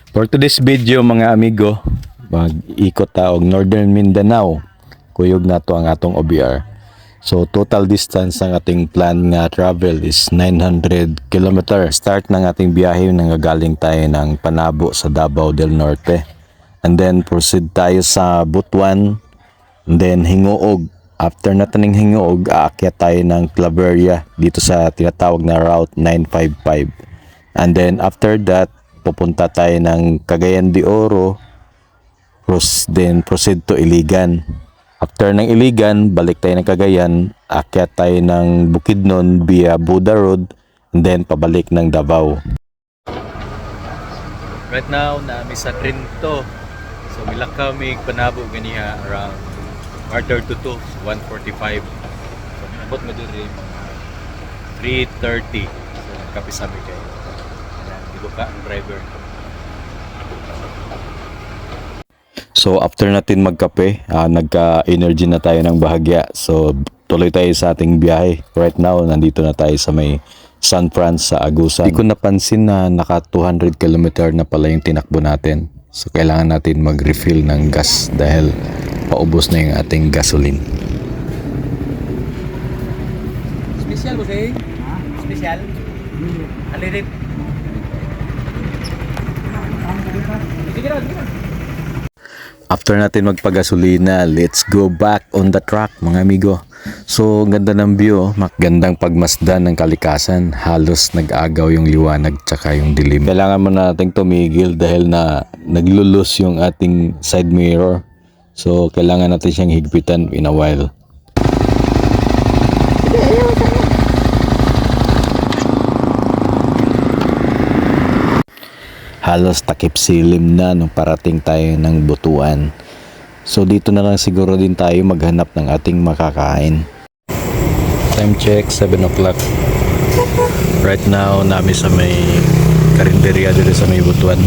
For today's video mga amigo, mag-ikot ta og Northern Mindanao. Kuyog na to ang atong OBR. So total distance ng ating plan nga travel is 900 km. Start ng ating biyahe nang galing tayo ng Panabo sa Davao del Norte. And then proceed tayo sa Butuan. And then Hingoog. After natin ng Hingoog, aakyat tayo ng Claveria dito sa tinatawag na Route 955. And then after that, pupunta tayo ng Cagayan de Oro, then proceed to Iligan. After ng Iligan, balik tayo ng Cagayan, akyat tayo ng Bukidnon via Buda Road, and then pabalik ng Davao. Right now, namin sa Trinto. So milakaw may Panabo ganiha around quarter to 2, 1:45. So nabot mo diri mga 3:30. So nagkapisami kayo. Buka ang driver. So after natin magkape, nagka-energy na tayo ng bahagya. So tuloy tayo sa ating biyahe. Right now, nandito na tayo sa may San Fran sa Agusan. Hindi ko napansin na naka 200 km na pala yung tinakbo natin. So kailangan natin mag-refill ng gas dahil paubos na yung ating gasoline. Special mo sa'yo? Special? Alirit. After natin magpagasolina, let's go back on the track mga amigo. So ganda ng view, magandang pagmasdan ng kalikasan. Halos nag-agaw yung liwanag tsaka yung dilim. Kailangan mo nating tumigil dahil na naglulus yung ating side mirror. So kailangan natin siyang higpitan in a while. Halos takip silim na nung parating tayo ng Butuan. So dito na lang siguro din tayo maghanap ng ating makakain. Time check, 7 o'clock. Right now, namin sa may karinderya dito sa may Butuan.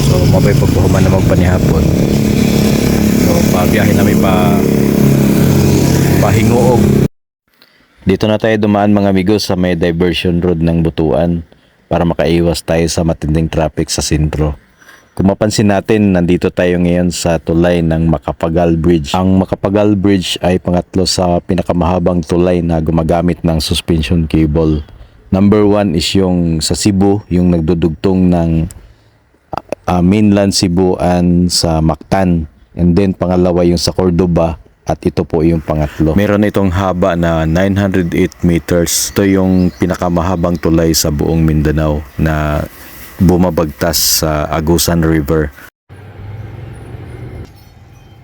So mabay pagpuhuman na magpanihapon. So pabiyahin namin pahingoog. Dito na tayo dumaan mga amigo sa may diversion road ng Butuan para makaiwas tayo sa matinding traffic sa sentro. Kung mapansin natin, nandito tayo ngayon sa tulay ng Macapagal Bridge. Ang Macapagal Bridge ay pangatlo sa pinakamahabang tulay na gumagamit ng suspension cable. Number 1 is yung sa Cebu, yung nagdudugtong ng mainland Cebu and sa Mactan. And then pangalawa yung sa Cordoba. At ito po yung pangatlo. Meron itong haba na 908 meters. Ito yung pinakamahabang tulay sa buong Mindanao na bumabagtas sa Agusan River.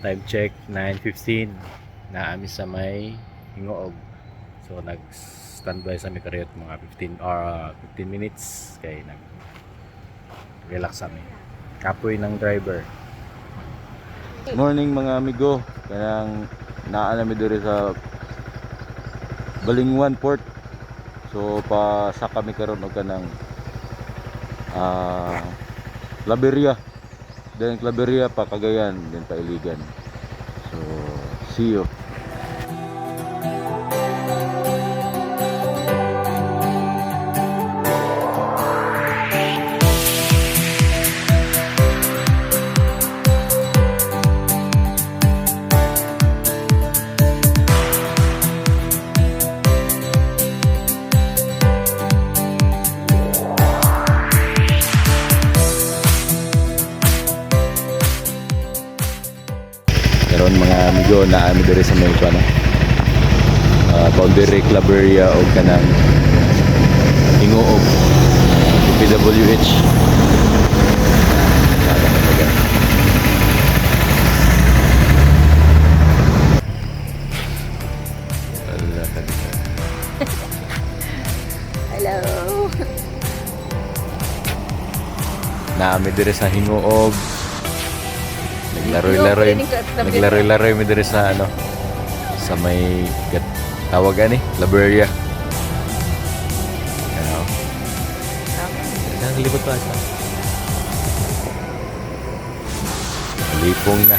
Time check 9:15. Naami sa may Hingoog. So nag-standby sa may kariyot mga 15 minutes kay nag-relax kami. Kapoy ng driver. Morning mga amigo, kanang naanami diri sa Balingwan Port. So pa sa kami karon og kanang Claveria. Then Claveria pa Cagayan, then pa Iligan. So see you. Karon mga amigo, naami diri sa may boundary Claveria o kanang Hingoog PWH. Hello. Naami diri sa Hingoog. Naglaroy-laroy mi diri sa sa may tawagan Claveria. Ano? Nang libot pa sa. Lipong na.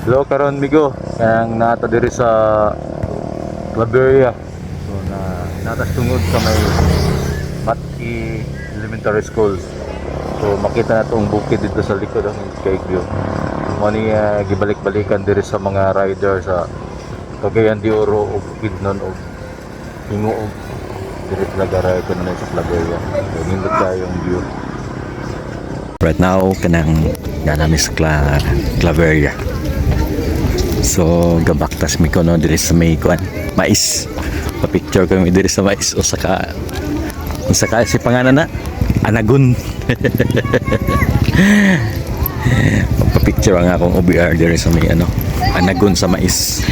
Hello karon migo, kang naata diri sa Claveria. So natas tungod sa may Matki Elementary School. So makita na tong bukid dito sa likod ng Sky View. Mo ni gibalik-balikan diri sa mga rider sa Cagayan de Oro o Bukidnon o Hingo o diri talaga ray ko na sa Claveria. So nindot kayong view. Right now kanang ganami sa Claveria. So gabaktas mi ko no diri sa may kuan mais. Pa-picture kami diri sa mais o saka si pangalan na Anagun. Pa-picture ang akong OBR diri sa may Anagun sa mais.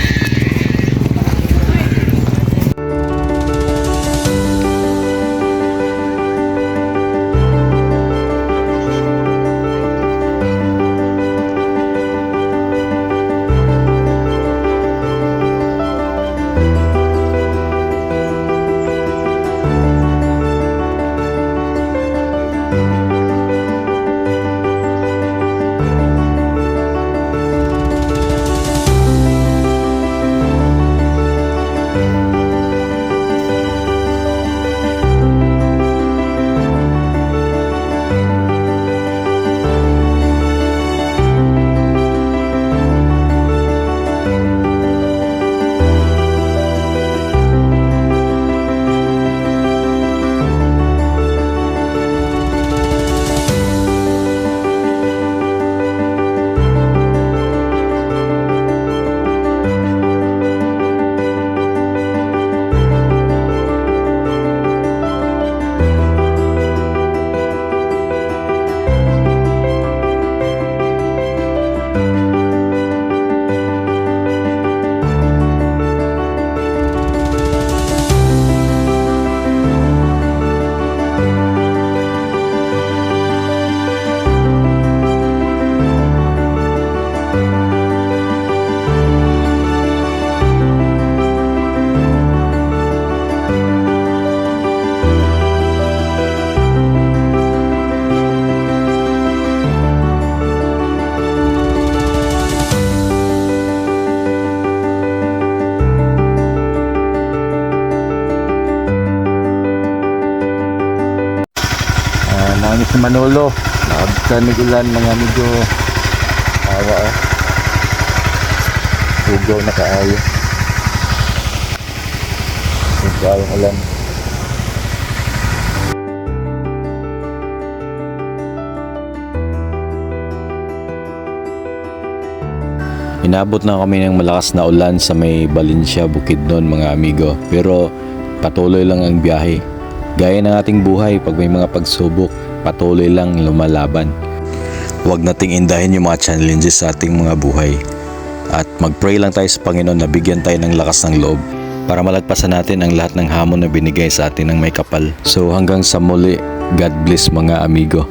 Nangis si Manolo, nakabsan ni ulan mga amigo. Awa Hugaw na kaayo. Hugaw ang ulan. Inabot na kami ng malakas na ulan sa may Valencia, Bukidnon mga amigo. Pero patuloy lang ang biyahe. Gaya ng ating buhay, pag may mga pagsubok, patuloy lang lumalaban. Huwag nating indahin yung mga challenges sa ating mga buhay. At mag-pray lang tayo sa Panginoon na bigyan tayo ng lakas ng loob para malagpasan natin ang lahat ng hamon na binigay sa atin ng may kapal. So hanggang sa muli, God bless mga amigo.